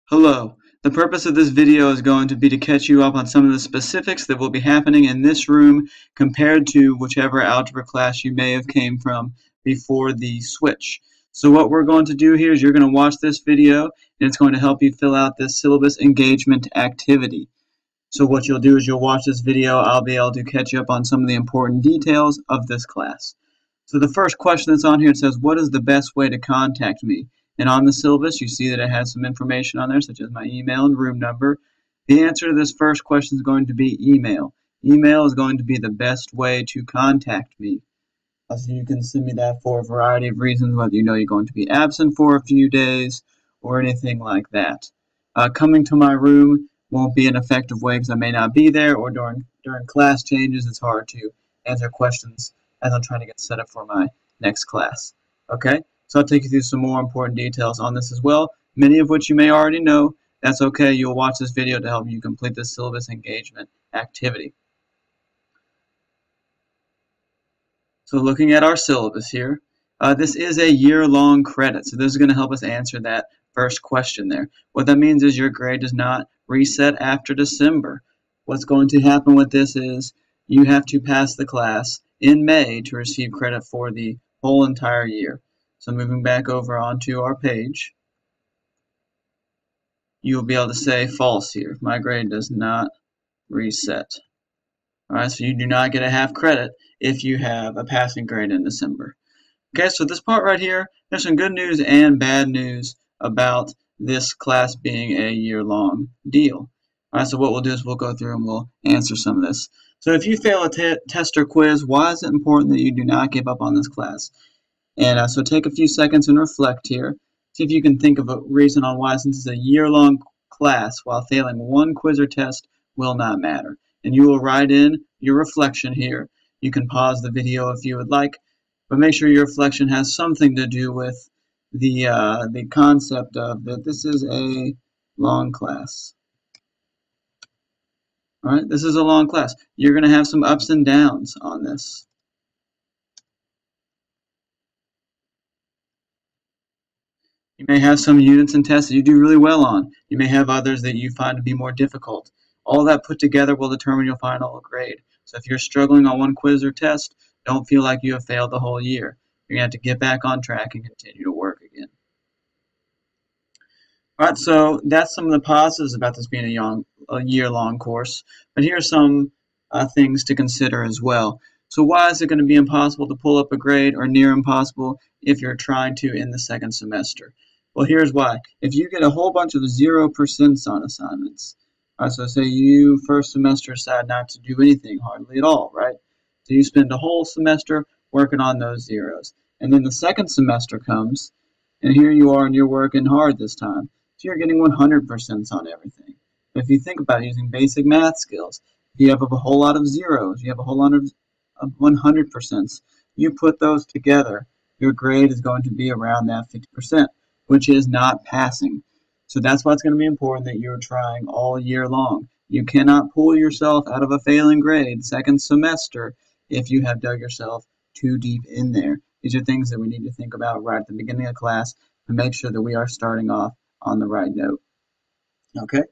Hello. The purpose of this video is going to be to catch you up on some of the specifics that will be happening in this room compared to whichever algebra class you may have came from before the switch. So what we're going to do here is you're going to watch this video and it's going to help you fill out this syllabus engagement activity. So what you'll do is you'll watch this video. I'll be able to catch you up on some of the important details of this class. So the first question that's on here, it says, what is the best way to contact me? And on the syllabus, you see that it has some information on there, such as my email and room number. The answer to this first question is going to be email. Email is going to be the best way to contact me. So you can send me that for a variety of reasons, whether you know you're going to be absent for a few days or anything like that. Coming to my room won't be an effective way because I may not be there, or during class changes, it's hard to answer questions as I'm trying to get set up for my next class. Okay, so I'll take you through some more important details on this as well, many of which you may already know. That's okay, you'll watch this video to help you complete the syllabus engagement activity. So looking at our syllabus here, this is a year-long credit, so this is going to help us answer that first question there. What that means is your grade does not reset after December. What's going to happen with this is you have to pass the class in May to receive credit for the whole entire year. So moving back over onto our page, you'll be able to say false here. My grade does not reset. Alright, so you do not get a half credit if you have a passing grade in December. Okay, so this part right here, there's some good news and bad news about this class being a year-long deal. Alright, so what we'll do is we'll go through and we'll answer some of this. So if you fail a test or quiz, why is it important that you do not give up on this class? And so take a few seconds and reflect here. See if you can think of a reason on why, since it's a year-long class, while failing one quiz or test will not matter. And you will write in your reflection here. You can pause the video if you would like, but make sure your reflection has something to do with the concept of that this is a long class. All right, this is a long class. You're going to have some ups and downs on this. You may have some units and tests that you do really well on. You may have others that you find to be more difficult. All that put together will determine your final grade. So if you're struggling on one quiz or test, don't feel like you have failed the whole year. You're going to have to get back on track and continue to work again. All right, so that's some of the positives about this being a year-long course. But here are some things to consider as well. So why is it going to be impossible to pull up a grade, or near impossible, if you're trying to in the second semester? Well, here's why. If you get a whole bunch of 0% on assignments, so say you first semester decide not to do anything hardly at all, right? So you spend a whole semester working on those zeros. And then the second semester comes, and here you are and you're working hard this time. So you're getting 100% on everything. But if you think about it using basic math skills, if you have a whole lot of zeros, you have a whole lot of 100%, you put those together, your grade is going to be around that 50%, which is not passing. So that's why it's going to be important that you're trying all year long. You cannot pull yourself out of a failing grade second semester if you have dug yourself too deep in there. These are things that we need to think about right at the beginning of class to make sure that we are starting off on the right note. Okay?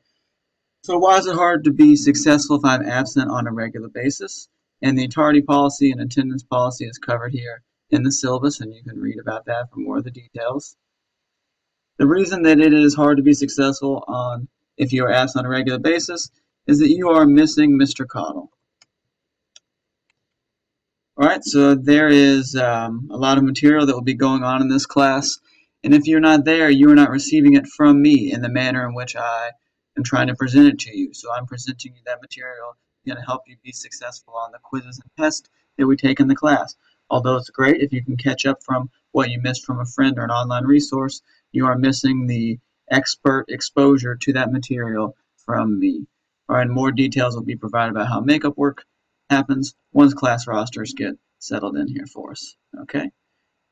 So why is it hard to be successful if I'm absent on a regular basis? And the tardy policy and attendance policy is covered here in the syllabus, and you can read about that for more of the details. The reason that it is hard to be successful if you are absent on a regular basis is that you are missing Mr. Cottle. Alright, so there is a lot of material that will be going on in this class, and if you're not there, you are not receiving it from me in the manner in which I am trying to present it to you. So I'm presenting you that material going to help you be successful on the quizzes and tests that we take in the class. Although it's great if you can catch up from what you missed from a friend or an online resource, you are missing the expert exposure to that material from me. All right, more details will be provided about how makeup work happens once class rosters get settled in here for us. Okay.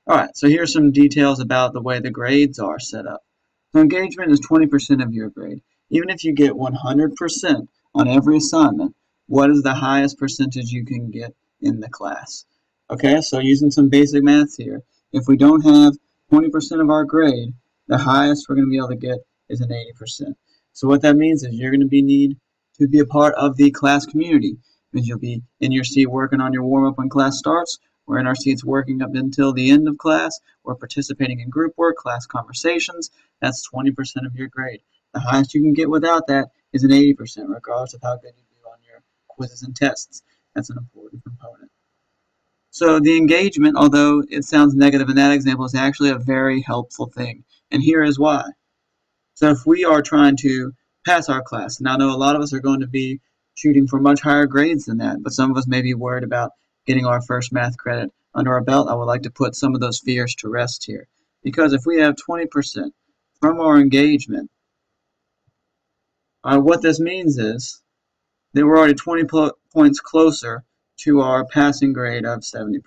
All right, so here's some details about the way the grades are set up. So engagement is 20% of your grade. Even if you get 100% on every assignment, what is the highest percentage you can get in the class? Okay, so using some basic maths here, if we don't have 20% of our grade, the highest we're going to be able to get is an 80%. So what that means is you're going to need to be a part of the class community. It means you'll be in your seat working on your warm-up when class starts. We're in our seats working up until the end of class. We're participating in group work, class conversations. That's 20% of your grade. The highest you can get without that is an 80%, regardless of how good you do on your quizzes and tests. That's an important component. So the engagement, although it sounds negative in that example, is actually a very helpful thing. And here is why. So if we are trying to pass our class, and I know a lot of us are going to be shooting for much higher grades than that, but some of us may be worried about getting our first math credit under our belt. I would like to put some of those fears to rest here. Because if we have 20% from our engagement, what this means is that we're already 20 points closer to our passing grade of 70%.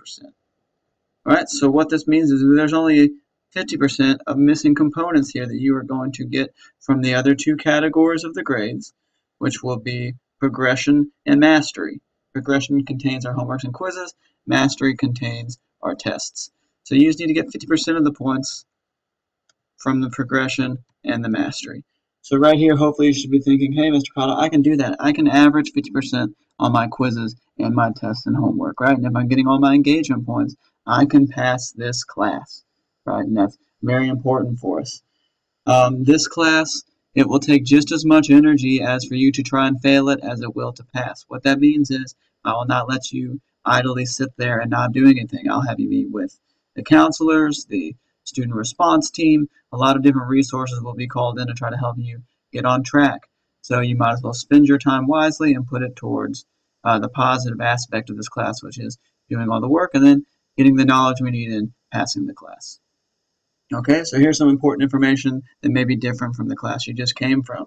All right, so what this means is there's only 50% of missing components here that you are going to get from the other two categories of the grades, which will be progression and mastery. Progression contains our homeworks and quizzes. Mastery contains our tests. So you just need to get 50% of the points from the progression and the mastery. So right here, hopefully you should be thinking, hey, Mr. Cottle, I can do that. I can average 50% on my quizzes and my tests and homework, right? And if I'm getting all my engagement points, I can pass this class, right? And that's very important for us. This class, it will take just as much energy as for you to try and fail it as it will to pass. What that means is I will not let you idly sit there and not do anything. I'll have you meet with the counselors, the student response team. A lot of different resources will be called in to try to help you get on track. So you might as well spend your time wisely and put it towards the positive aspect of this class, which is doing all the work and then getting the knowledge we need in passing the class. Okay, so here's some important information that may be different from the class you just came from.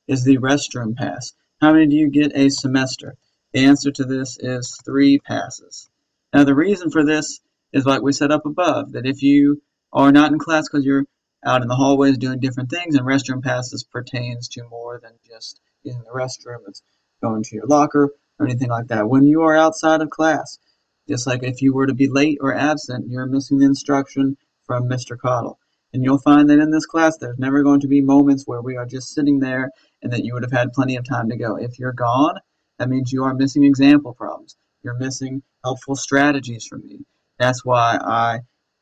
Is the restroom pass. How many do you get a semester? The answer to this is 3 passes. Now the reason for this is like we said up above, that if you are not in class because you're out in the hallways doing different things, and restroom passes pertains to more than just using the restroom. It's going to your locker or anything like that. When you are outside of class, just like if you were to be late or absent, you're missing the instruction from Mr. Cottle. And you'll find that in this class, there's never going to be moments where we are just sitting there and that you would have had plenty of time to go. If you're gone, that means you are missing example problems. You're missing helpful strategies from me. That's why I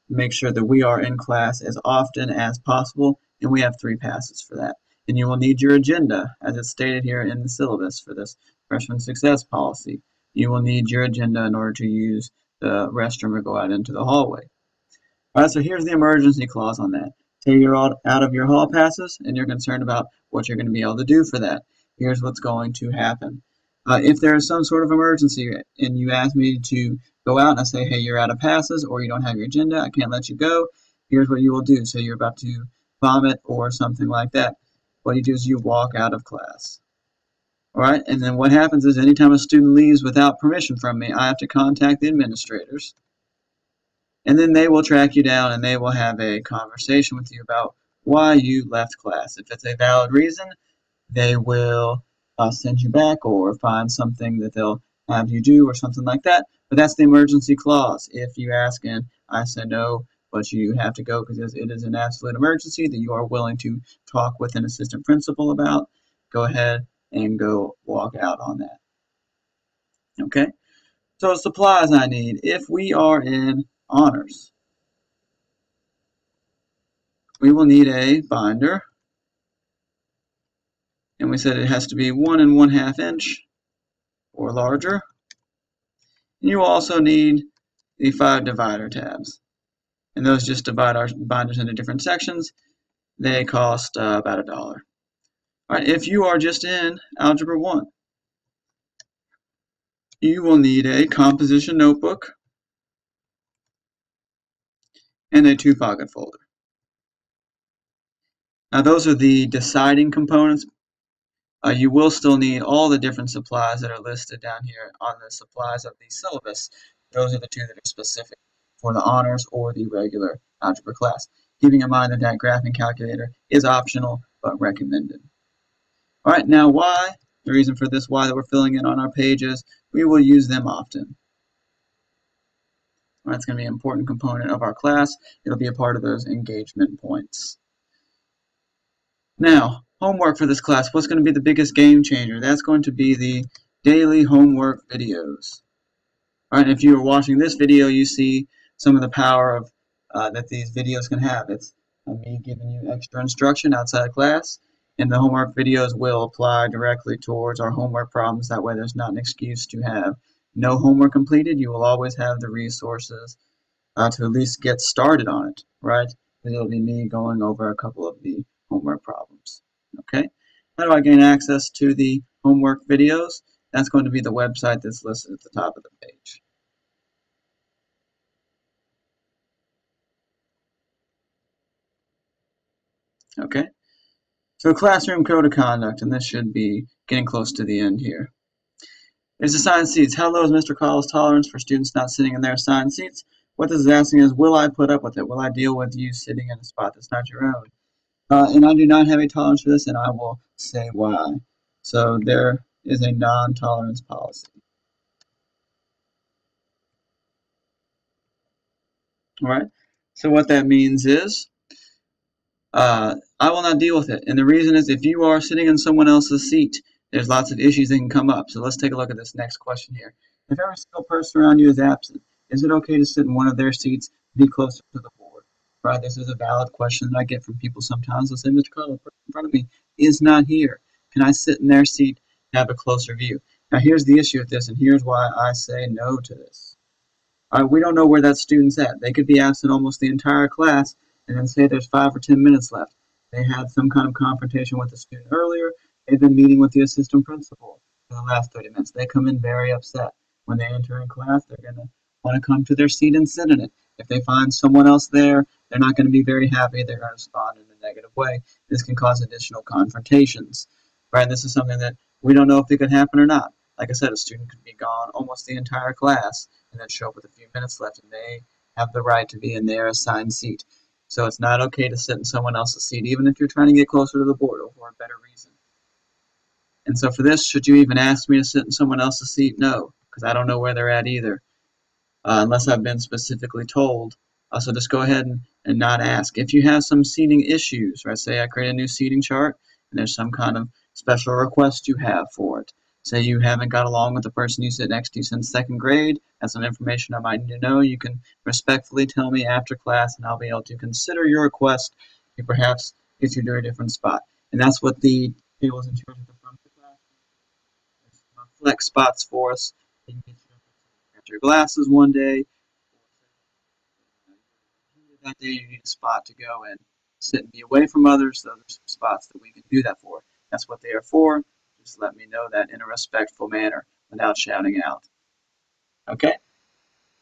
make sure that we are in class as often as possible, and we have 3 passes for that. And you will need your agenda, as it's stated here in the syllabus for this freshman success policy. You will need your agenda in order to use the restroom or go out into the hallway. All right, so here's the emergency clause on that. Say you're out of your hall passes and you're concerned about what you're going to be able to do for that. Here's what's going to happen. If there is some sort of emergency and you ask me to go out and I say, hey, you're out of passes or you don't have your agenda, I can't let you go, here's what you will do. Say you're about to vomit or something like that. What you do is you walk out of class. All right, and then what happens is anytime a student leaves without permission from me, I have to contact the administrators. And then they will track you down and they will have a conversation with you about why you left class. If it's a valid reason, they will send you back or find something that they'll have you do or something like that. But that's the emergency clause. If you ask and I say no, but you have to go because it is an absolute emergency that you are willing to talk with an assistant principal about, go ahead and go walk out on that. Okay? So supplies I need. If we are in honors, we will need a binder, and we said it has to be 1 1/2 inch or larger. And you will also need the 5 divider tabs, and those just divide our binders into different sections. They cost about $1. All right, if you are just in Algebra 1, you will need a composition notebook and a 2-pocket folder. Now those are the deciding components. You will still need all the different supplies that are listed down here on the supplies of the syllabus. Those are the 2 that are specific for the honors or the regular algebra class. Keeping in mind that that graphing calculator is optional but recommended. All right, now why? The reason for this why that we're filling in on our pages, we will use them often. That's going to be an important component of our class. It'll be a part of those engagement points. Now, homework for this class, what's going to be the biggest game changer? That's going to be the daily homework videos. All right, if you are watching this video, you see some of the power of that these videos can have. It's me giving you extra instruction outside of class, and the homework videos will apply directly towards our homework problems. That way there's not an excuse to have no homework completed. You will always have the resources to at least get started on it, right? And it'll be me going over a couple of the homework problems. Okay? How do I gain access to the homework videos? That's going to be the website that's listed at the top of the page. Okay? So classroom code of conduct, and this should be getting close to the end here. There's assigned seats. How low is Mr. Call's tolerance for students not sitting in their assigned seats? What this is asking is, will I put up with it? Will I deal with you sitting in a spot that's not your own? And I do not have a tolerance for this, and I will say why. So there is a non-tolerance policy. All right. So what that means is I will not deal with it. And the reason is if you are sitting in someone else's seat, there's lots of issues that can come up. So let's take a look at this next question here. If every single person around you is absent, is it okay to sit in one of their seats and be closer to the board? Right? This is a valid question that I get from people sometimes. They'll say, Mr. Cole, the person in front of me is not here. Can I sit in their seat and have a closer view? Now here's the issue with this, and here's why I say no to this. We don't know where that student's at. They could be absent almost the entire class, and then say there's 5 or 10 minutes left. They had some kind of confrontation with the student earlier. They've been meeting with the assistant principal for the last 30 minutes. They come in very upset. When they enter in class, they're going to want to come to their seat and sit in it. If they find someone else there, they're not going to be very happy. They're going to respond in a negative way. This can cause additional confrontations. Right? This is something that we don't know if it could happen or not. Like I said, a student could be gone almost the entire class and then show up with a few minutes left, and they have the right to be in their assigned seat. So it's not okay to sit in someone else's seat, even if you're trying to get closer to the board or for a better reason. And so for this, should you even ask me to sit in someone else's seat? No, because I don't know where they're at either, unless I've been specifically told. So just go ahead and not ask. If you have some seating issues, right, say I create a new seating chart, and there's some kind of special request you have for it. Say you haven't got along with the person you sit next to since 2nd grade. That's some information I might need to know. You can respectfully tell me after class, and I'll be able to consider your request to perhaps get you to a different spot. And that's what the tables and charts at the front of the class. There's some flex spots for us. You can get your glasses one day. That day you need a spot to go and sit and be away from others. Those are some spots that we can do that for. That's what they are for. Just let me know that in a respectful manner without shouting out. Okay?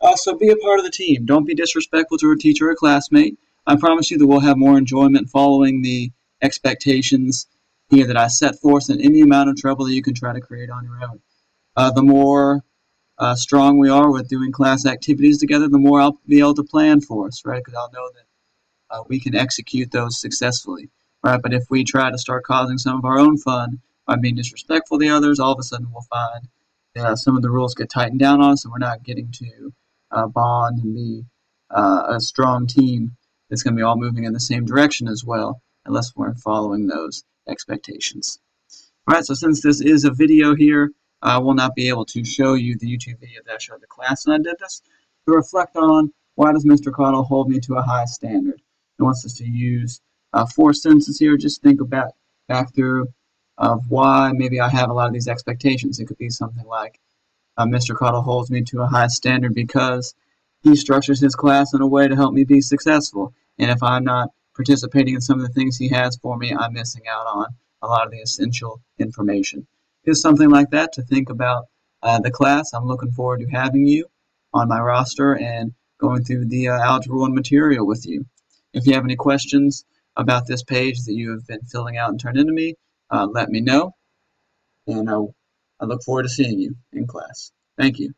Also, be a part of the team. Don't be disrespectful to a teacher or classmate. I promise you that we'll have more enjoyment following the expectations here that I set forth than any amount of trouble that you can try to create on your own. The more strong we are with doing class activities together, the more I'll be able to plan for us, right? Because I'll know that we can execute those successfully, right? But if we try to start causing some of our own fun by being disrespectful to others, all of a sudden we'll find some of the rules get tightened down on us, and we're not getting to bond and be a strong team that's going to be all moving in the same direction as well, unless we're following those expectations. All right, so since this is a video here, I will not be able to show you the YouTube video that I showed the class when I did this. To reflect on, why does Mr. Cottle hold me to a high standard? He wants us to use 4 sentences here. Just think about back through of why maybe I have a lot of these expectations. It could be something like, Mr. Cottle holds me to a high standard because he structures his class in a way to help me be successful. And if I'm not participating in some of the things he has for me, I'm missing out on a lot of the essential information. Just something like that to think about the class. I'm looking forward to having you on my roster and going through the Algebra 1 material with you. If you have any questions about this page that you have been filling out and turned into me, let me know. And I look forward to seeing you in class. Thank you.